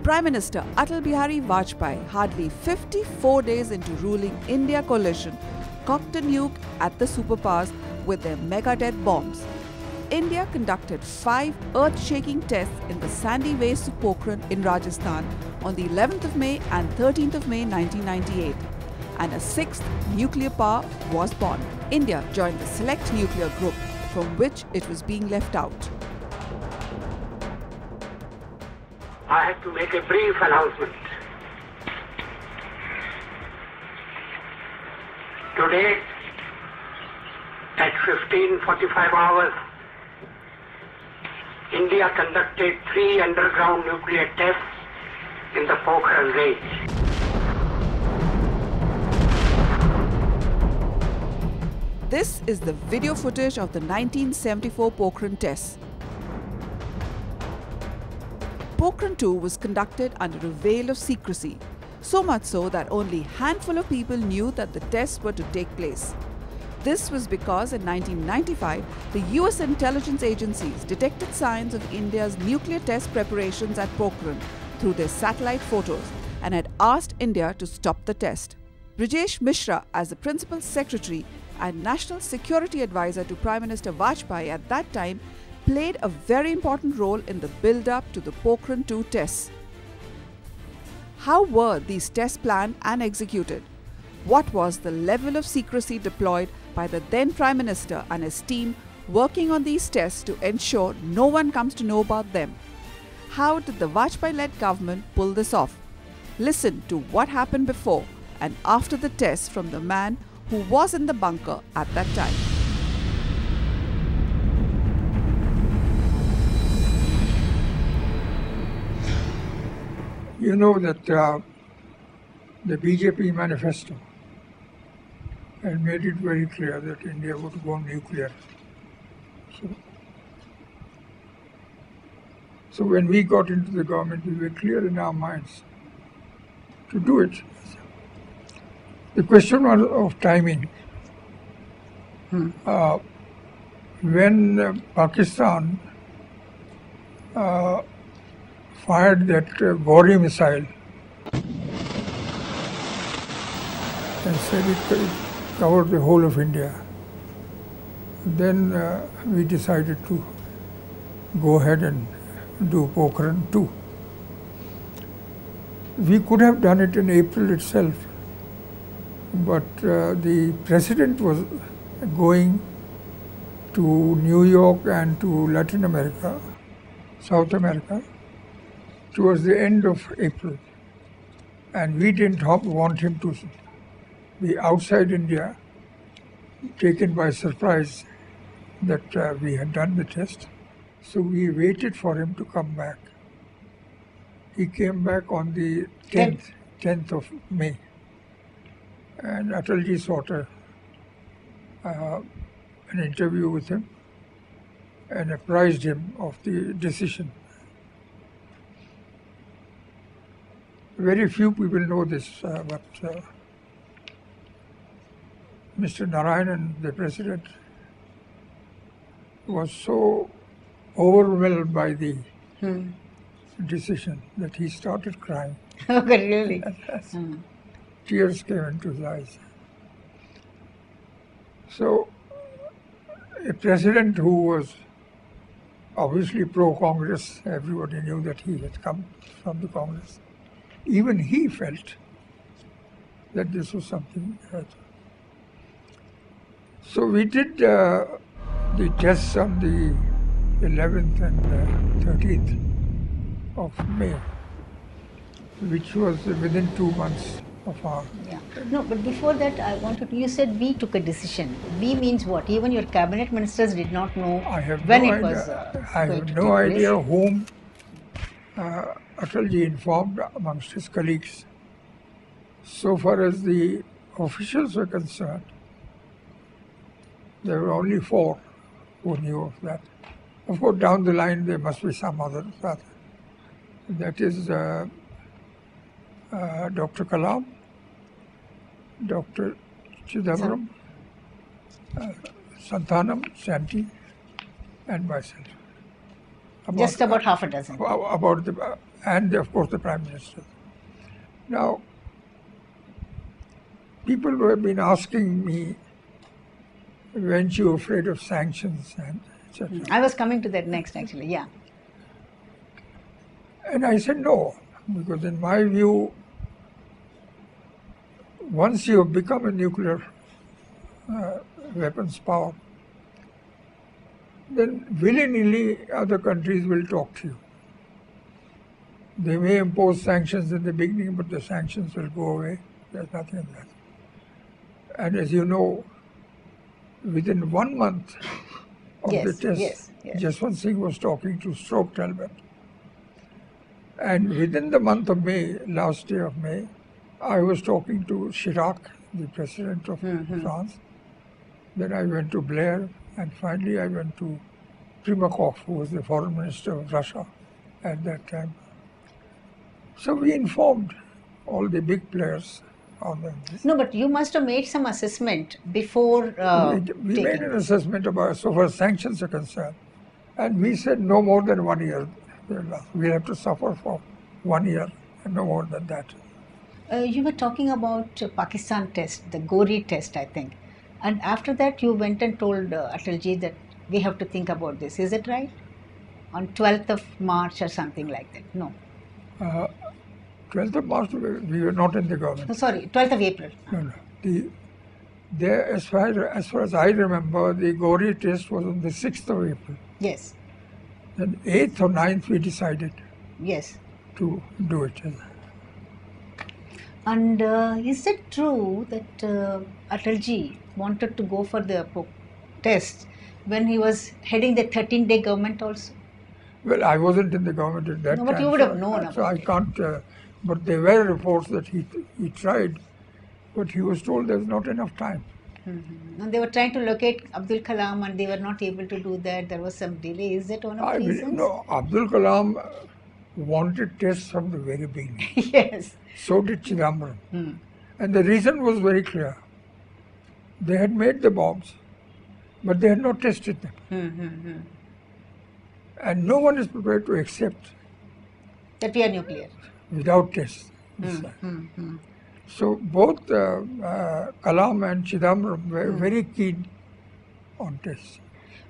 Prime Minister Atal Bihari Vajpayee, hardly 54 days into ruling India coalition, cocked a nuke at the superpowers with their mega-death bombs. India conducted 5 earth-shaking tests in the sandy wastes of Pokhran in Rajasthan on the 11th of May and 13th of May 1998. And a 6th nuclear power was born. India joined the select nuclear group from which it was being left out. I have to make a brief announcement. Today, at 15:45 hours, India conducted 3 underground nuclear tests in the Pokhran range. This is the video footage of the 1974 Pokhran tests. Pokhran 2 was conducted under a veil of secrecy, so much so that only a handful of people knew that the tests were to take place. This was because in 1995, the US intelligence agencies detected signs of India's nuclear test preparations at Pokhran through their satellite photos and had asked India to stop the test. Brijesh Mishra, as the Principal Secretary and National Security Advisor to Prime Minister Vajpayee at that time, played a very important role in the build-up to the Pokhran 2 tests. How were these tests planned and executed? What was the level of secrecy deployed by the then Prime Minister and his team working on these tests to ensure no one comes to know about them? How did the Vajpayee-led government pull this off? Listen to what happened before and after the tests from the man who was in the bunker at that time. You know that the BJP manifesto had made it very clear that India would go nuclear. So when we got into the government, we were clear in our minds to do it. The question was of timing. When Pakistan fired that Gauri missile and said it covered the whole of India, then we decided to go ahead and do Pokhran 2. We could have done it in April itself, but the president was going to New York and to Latin America, South America, towards the end of April. And we didn't want him to be outside India, taken by surprise that we had done the test. So we waited for him to come back. He came back on the 10th of May. And Atalji sought an interview with him and apprised him of the decision. Very few people know this, but Mr. Narayanan, the president, was so overwhelmed by the decision that he started crying. Okay, really? Tears came into his eyes. So, a president who was obviously pro-Congress, everybody knew that he had come from the Congress, even he felt that this was something. So we did the tests on the 11th and 13th of May, which was within 2 months of our... Yeah. No, but before that, I wanted to, you said we took a decision. We means what? Even your cabinet ministers did not know when it was I have no idea whom Atalji informed amongst his colleagues. So far as the officials were concerned, there were only 4 who knew of that. Of course, down the line there must be some others. That is Dr. Kalam, Dr. Chidambaram, Santhanam, Shanti, and myself. Just about half a dozen. About and of course the Prime Minister. Now, people have been asking me, weren't you afraid of sanctions and etc. I was coming to that next actually, yeah. And I said no, because in my view, once you have become a nuclear weapons power, then willy-nilly other countries will talk to you. They may impose sanctions in the beginning, but the sanctions will go away. There's nothing in that. And as you know, within 1 month of the test, Jaswant Singh was talking to Stroke Talbot. And within the month of May, last day of May, I was talking to Chirac, the president of France. Then I went to Blair, and finally I went to Primakov, who was the foreign minister of Russia at that time. So we informed all the big players on this. No, but you must have made some assessment before we made an assessment about so far as sanctions are concerned. And we said no more than 1 year. We'll have to suffer for 1 year and no more than that. You were talking about Pakistan test, the Gori test, I think. And after that, you went and told Atalji that we have to think about this. Is it right? On 12th of March or something like that? No. 12th of March, we were not in the government. No, sorry, 12th of April. No. As far as I remember, the Gori test was on the 6th of April. Yes. Then 8th or 9th we decided to do it. And is it true that Atalji wanted to go for the test when he was heading the 13-day government also? Well, I wasn't in the government at that time. No, but you would have known about it. So I can't, but there were reports that he tried, but he was told there's not enough time. And they were trying to locate Abdul Kalam and they were not able to do that. There was some delay. Is that one of the reasons? No, Abdul Kalam wanted tests from the very beginning. Yes. So did Chidambaram. And the reason was very clear. They had made the bombs, but they had not tested them. And no one is prepared to accept that we are nuclear without tests. So both Kalam and Chidambaram were very keen on tests.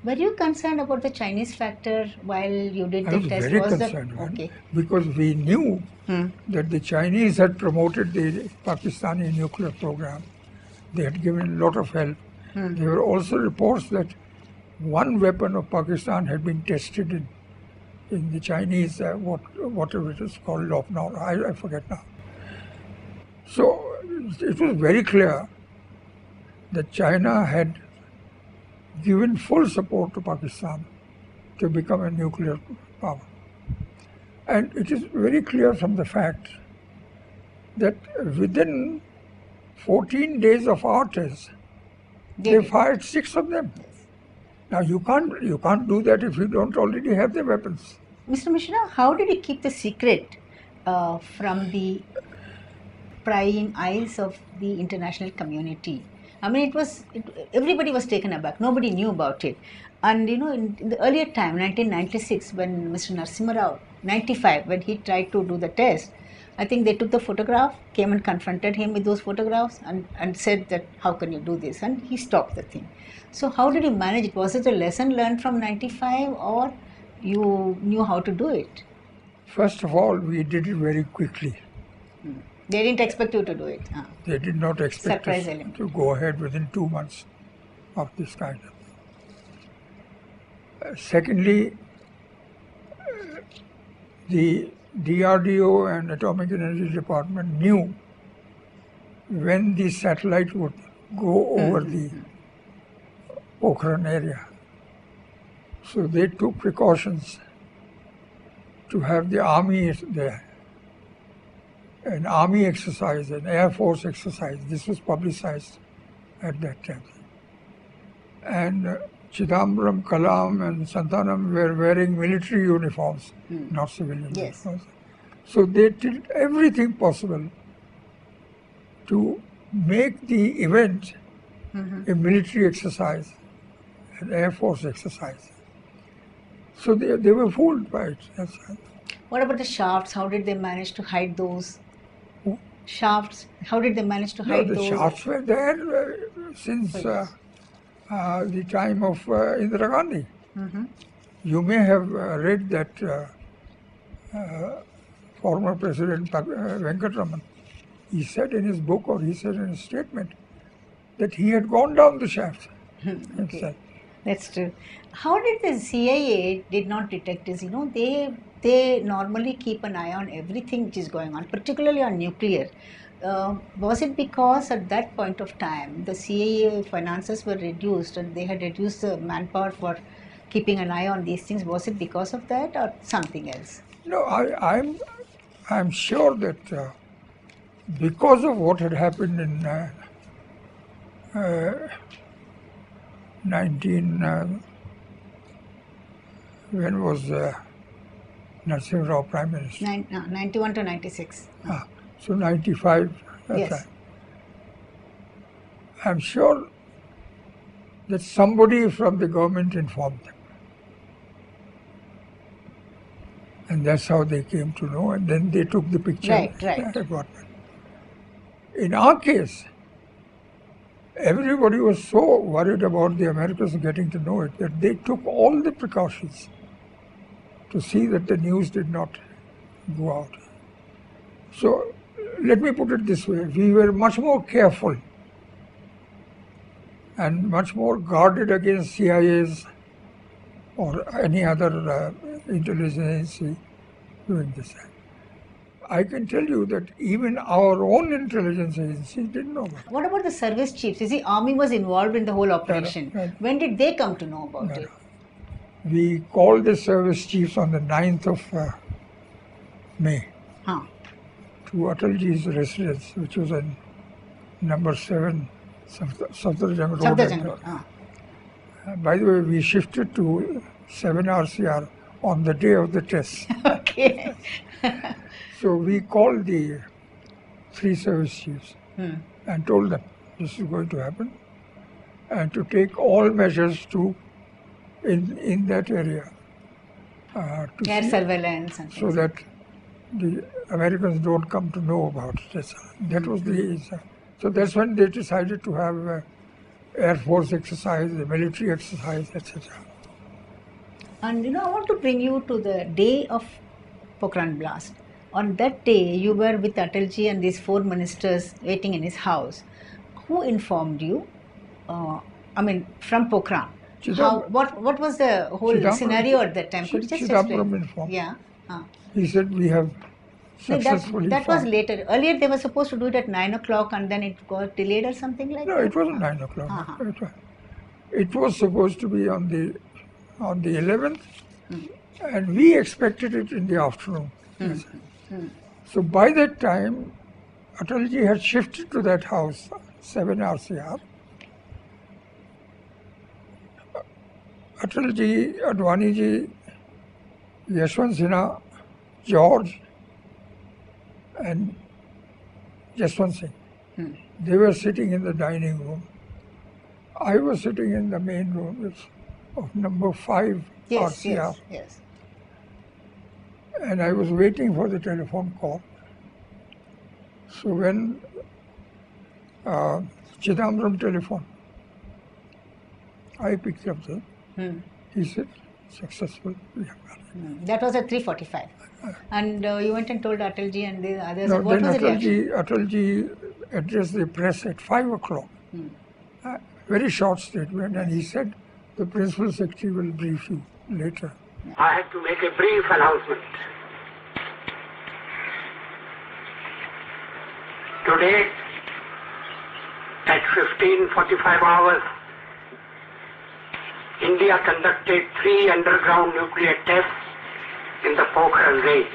Were you concerned about the Chinese factor while you did the test? I was very concerned, because we knew that the Chinese had promoted the Pakistani nuclear program. They had given a lot of help. There were also reports that one weapon of Pakistan had been tested in the Chinese, whatever it is called, now. I forget now. So it was very clear that China had given full support to Pakistan to become a nuclear power. And it is very clear from the fact that within 14 days of our test, they fired 6 of them. Now you can't do that if you don't already have the weapons. Mr. Mishra, how did you keep the secret from the prying eyes of the international community? I mean, everybody was taken aback. Nobody knew about it. And you know, in the earlier time, 1996, when Mr. Narasimha Rao, 95, when he tried to do the test, I think they took the photograph, came and confronted him with those photographs and said that, how can you do this? And he stopped the thing. So how did you manage it? Was it a lesson learned from 95 or you knew how to do it? First of all, we did it very quickly. They didn't expect you to do it. They did not expect us to go ahead within 2 months of this kind of. Secondly, the DRDO and Atomic Energy Department knew when the satellite would go over the Pokhran area. So they took precautions to have the army there. An army exercise, an air force exercise. This was publicized at that time. And Chidambaram, Kalam and Santanam were wearing military uniforms, not civilian uniforms. So they did everything possible to make the event a military exercise, an air force exercise. So they were fooled by it. What about the shafts? How did they manage to hide those? Who? Shafts, how did they manage to No, hide the those? shafts were there since the time of Indira Gandhi. You may have read that former President Venkataraman, he said in his book or he said in his statement that he had gone down the shafts himself. That's true. How did the CIA did not detect this? You know, they normally keep an eye on everything which is going on, particularly on nuclear. Was it because at that point of time the CIA finances were reduced and they had reduced the manpower for keeping an eye on these things? Was it because of that or something else? No, I'm sure that because of what had happened in 19 when was Narasimha Rao Prime Minister? 91 to 96. So 95. Yes. Time. I'm sure that somebody from the government informed them. And that's how they came to know, and then they took the picture. Right. In our case, everybody was so worried about the Americans getting to know it that they took all the precautions to see that the news did not go out. So let me put it this way, we were much more careful and much more guarded against CIAs or any other intelligence agency doing this. I can tell you that even our own intelligence agency didn't know about it. What about the service chiefs? You see, Army was involved in the whole operation. When did they come to know about it? We called the service chiefs on the 9th of May to Atalji's residence, which was in number 7 Safdarjung Road. By the way, we shifted to 7 RCR on the day of the test. Okay. So we called the 3 service chiefs and told them this is going to happen and to take all measures to in that area to Air surveillance and so that the Americans don't come to know about it. That was the so that's when they decided to have Air Force exercise, the military exercise, etc. And you know, I want to bring you to the day of Pokhran blast. On that day, you were with Atalji and these 4 ministers waiting in his house. Who informed you? I mean, from Pokhran. What was the whole scenario at that time? Could you just explain? Informed. Yeah. He said we have successfully. That was later. Earlier, they were supposed to do it at 9 o'clock, and then it got delayed or something like that. No, it wasn't 9 o'clock. It was supposed to be on the 11th, and we expected it in the afternoon. So by that time, Atalji had shifted to that house, 7 RCR. Atalji, Advaniji, Yashwant Sinha, George, and Jaswant Singh. They were sitting in the dining room. I was sitting in the main room of number 5 RCR. Yes. And I was waiting for the telephone call. So when Chidambaram telephoned, I picked up the. He said, successful. That was at 3:45. And you went and told Atalji and the others. No, what then was the reaction? Atalji addressed the press at 5 o'clock. Very short statement, and he said, the principal secretary will brief you later. I have to make a brief announcement. Today, at 15:45 hours, India conducted 3 underground nuclear tests in the Pokhran range.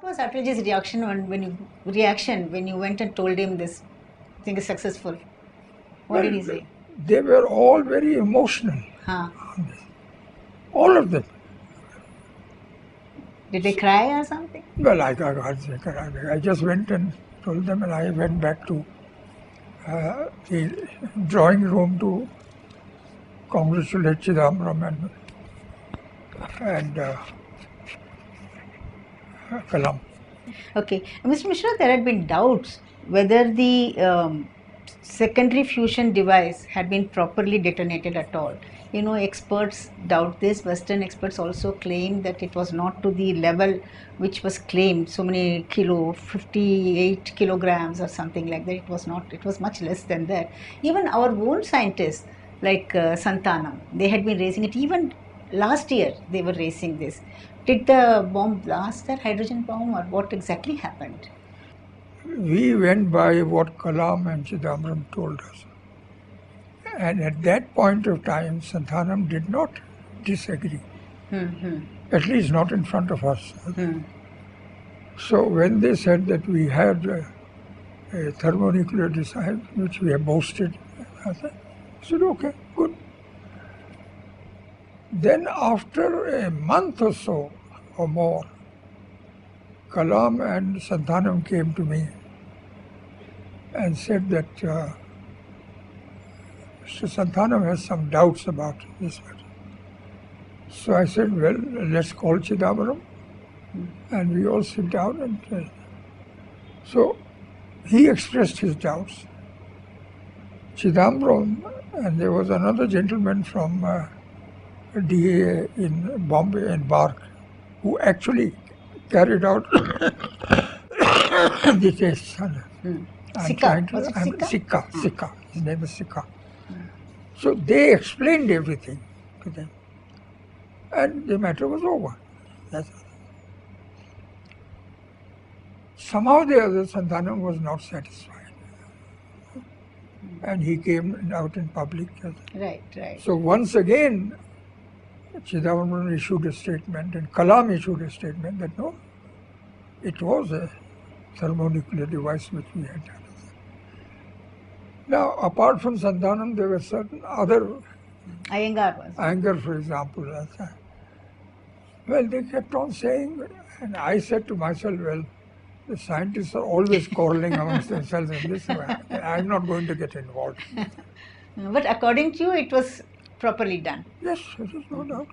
What was Atalji's reaction when you went and told him this thing is successful? What did he say? They were all very emotional. All of them. Did they cry or something? Well, I can't say cry. I just went and told them, and I went back to the drawing room to congratulate Chidambaram and Kalam. Okay. Mr. Mishra, there had been doubts whether the secondary fusion device had been properly detonated at all. You know, experts doubt this. Western experts also claim that it was not to the level which was claimed, so many 58 kilograms or something like that. It was not, it was much less than that. Even our own scientists, like Santanam, they had been raising it. Even last year, they were raising this. Did the bomb blast, that hydrogen bomb, or what exactly happened? We went by what Kalam and Chidambaram told us. And at that point of time, Santhanam did not disagree, at least not in front of us. So when they said that we had a thermonuclear design, which we have boasted, I said, okay, good. Then after a month or so, or more, Kalam and Santhanam came to me and said that Mr. Santhanam has some doubts about this matter. So I said, well, let's call Chidambaram, and we all sit down and so he expressed his doubts. Chidambaram, and there was another gentleman from DA in Bombay and Bark, who actually carried out the tests. Sikka. His name is Sikka. So they explained everything to them, and the matter was over. That's all. Somehow the other Santhanam was not satisfied, and he came out in public. Right. So once again, Chidambaram issued a statement, and Kalam issued a statement that no, it was a thermonuclear device which we had done. Now, apart from Santhanam, there were certain other. Iyengar, for example. Well, they kept on saying, and I said to myself, well, the scientists are always quarreling amongst themselves in this way. I'm not going to get involved. But according to you, it was properly done. Yes, there is no doubt.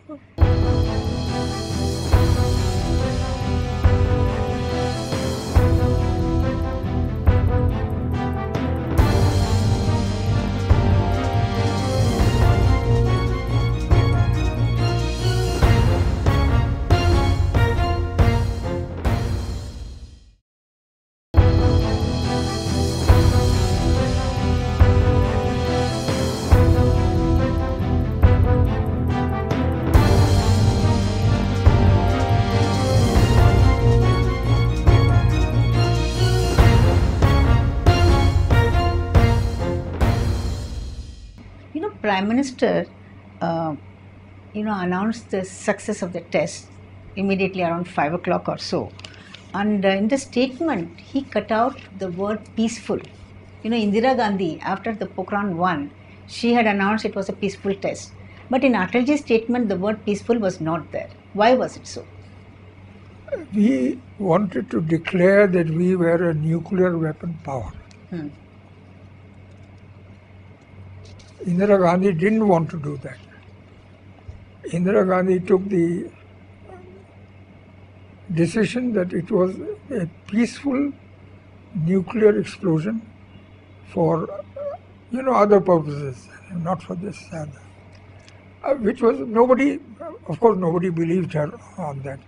Prime Minister, announced the success of the test immediately around 5 o'clock or so. And in the statement, he cut out the word peaceful. Indira Gandhi, after the Pokhran 1, she had announced it was a peaceful test. But in Atalji's statement, the word peaceful was not there. Why was it so? We wanted to declare that we were a nuclear weapon power. Indira Gandhi didn't want to do that. Indira Gandhi took the decision that it was a peaceful nuclear explosion for, other purposes, not for this. Which was nobody believed her on that.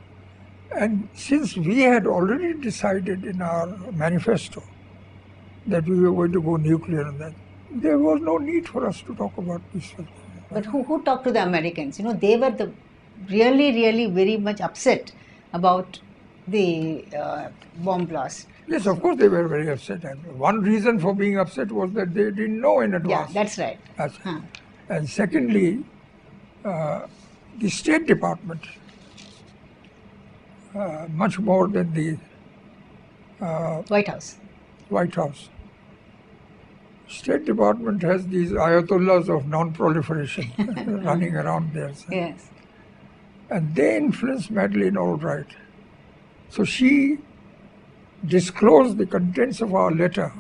And since we had already decided in our manifesto that we were going to go nuclear on that, there was no need for us to talk about peaceful. But who talked to the Americans? They were really very much upset about the bomb blast. Yes, of course they were very upset. And one reason for being upset was that they didn't know in advance. Yeah, that's right. And secondly, the State Department, much more than the White House. State Department has these ayatollahs of non-proliferation running around there. Yes. And they influence Madeleine Albright. So she disclosed the contents of our letter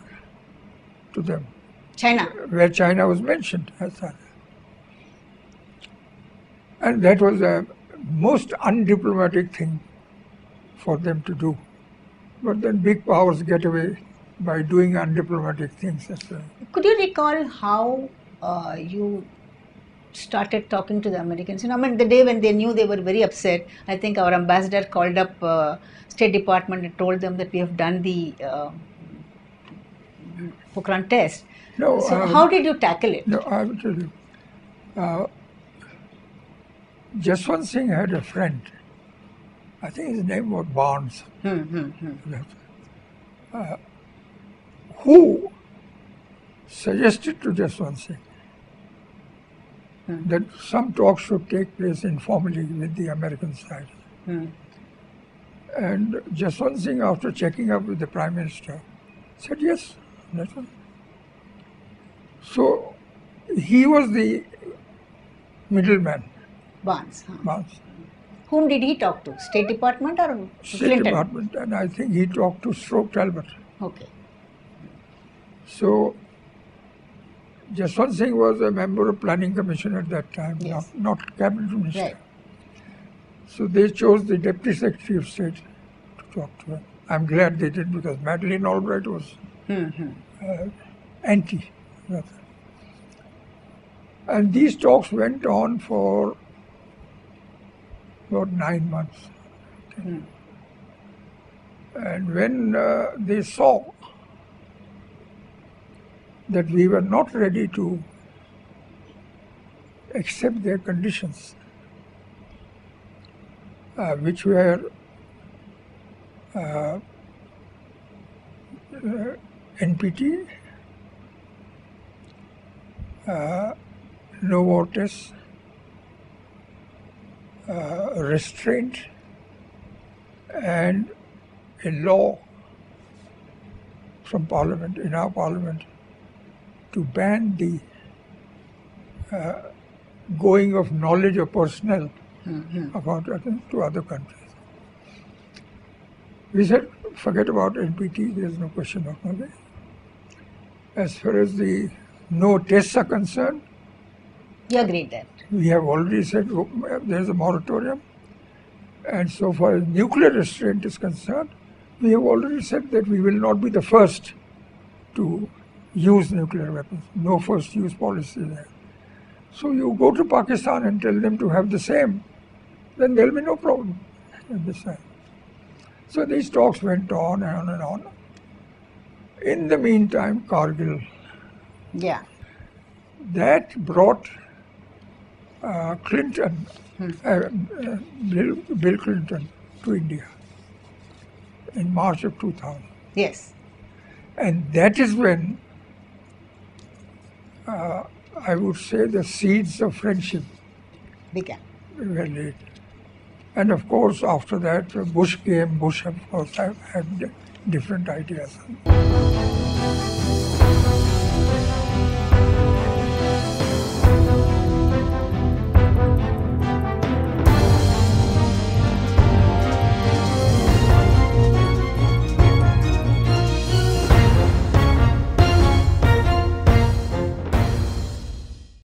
to them. China. Where China was mentioned. And that was a most undiplomatic thing for them to do. But then big powers get away by doing undiplomatic things as well. Could you recall how you started talking to the Americans? You know, I mean, the day when they knew, they were very upset. I think our ambassador called up State Department and told them that we have done the Pokhran test. No, so how did you tackle it? No, I will tell you. Jaswant Singh had a friend. I think his name was Barnes. Who suggested to Jaswant Singh that some talks should take place informally with the American side. And Jaswant Singh, after checking up with the Prime Minister, said yes, that's all. So he was the middleman. Barnes. Barnes. Whom did he talk to? State Department or State Clinton? Department, and I think he talked to Stroke Talbot. Okay. So Jaswant Singh was a member of Planning Commission at that time, Yes. not Cabinet Minister. Right. So they chose the Deputy Secretary of State to talk to him. I'm glad they did, because Madeleine Albright was anti. And these talks went on for about 9 months. And when they saw that we were not ready to accept their conditions, which were NPT, no more tests, restraint, and a law from Parliament, in our Parliament, to ban the going of knowledge of personnel about to other countries. We said, forget about NPT, there's no question of knowledge. As far as the no tests are concerned, You agreed that. we have already said there's a moratorium. And so far as nuclear restraint is concerned, we have already said that we will not be the first to use nuclear weapons. No first use policy there. So you go to Pakistan and tell them to have the same, then there will be no problem in this side. So these talks went on and on and on. In the meantime, Kargil, Yeah. that brought Clinton, Bill Clinton, to India in March of 2000. Yes. And that is when I would say the seeds of friendship Began. were laid. And of course, after that, Bush came. Bush, of course, had different ideas.